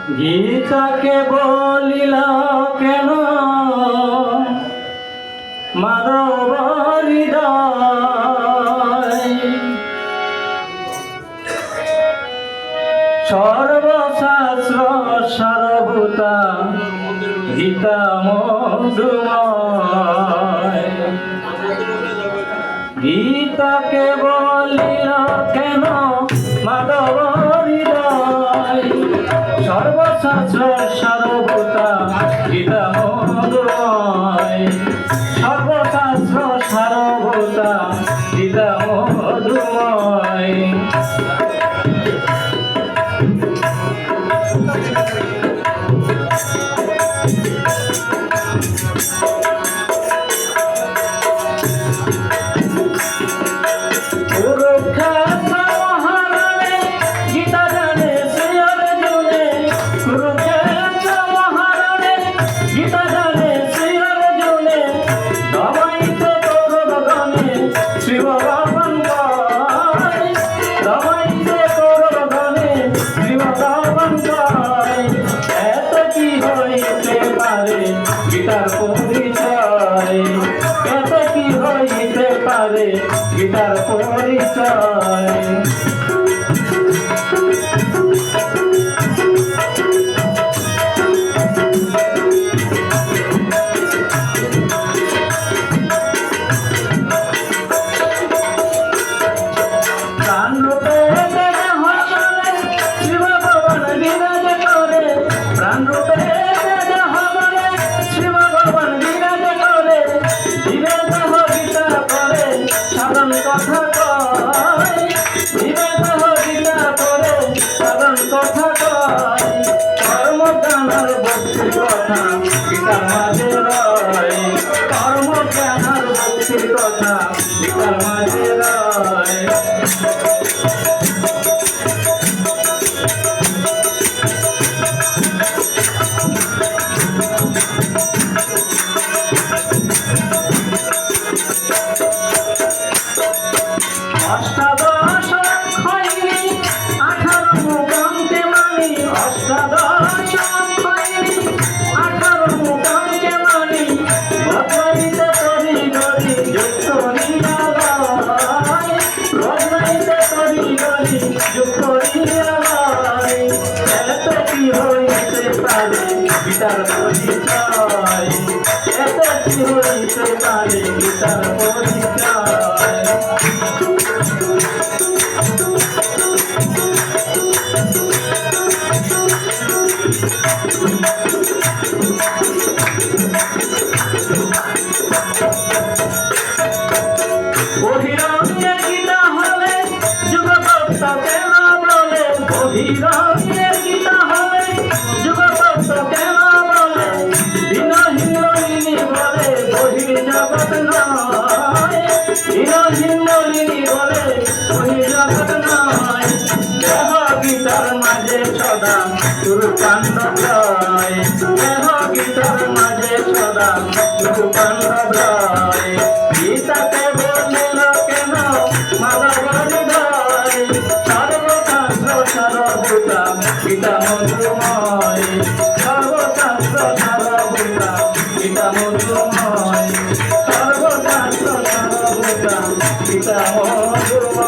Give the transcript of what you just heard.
গীতাকে বলিল কেন মানব হৃদয়, সর্বশাস্ত্র সারভূতা গীতা মধুময়। গীতাকে বলিল কেন মাধব হৃদয়, সর্বশাস্ত্র সারভূতা গীতা মধুময়, সর্বশাস্ত্র সারভূতা গীতা মধুময়। গীতার পরিচয় এত কি হইতে পারে, গীতার পরিচয়। প্রাণরূপে শিব ভগবান বিরাজ করে, প্রাণরূপে কথা কয়, গীতা করে সাধন কথা কয়, কর্মজ্ঞানের ভক্তির কথা গীতার মাঝে রয়, কর্মজ্ঞানের ভক্তির কথা গীতার মাঝে রয়। অষ্টাদশ অক্ষয়ী 18 মুখকে মানি, অষ্টাদশ অক্ষয়ী 18 মুখকে মানি, বদলাইতে তরি গরি যুক্ত নিরালয়, বদলাইতে তরি গরি যুক্ত নিরালয়। এত কি হইতে পারে গীতার পরিচয়, এত কি হইতে পারে গীতার পরিচয়। বহিরঙ্গে গীতা হলে যুগভক্ত কেন বলে, বহিরঙ্গে গীতা হলে যুগভক্ত কেন বলে, হীনহীনলিনী বলে বহির জগৎ নয়, হীনহীনলিনী বলে বহির জগৎ নয়। দেহ গীতার মাঝে সদা গুরুকাণ্ড জয়, দেহ গীতার মাঝে সদা গুরুকাণ্ড জয়। গীতাকে বলিল কেন মাধব হৃদয়, সর্বশাস্ত্র সারভূতা গীতা মধুময়, সর্বশাস্ত্র সারভূতা গীতা মধুময়, সর্বশাস্ত্র সারভূতা গীতা মধুময়।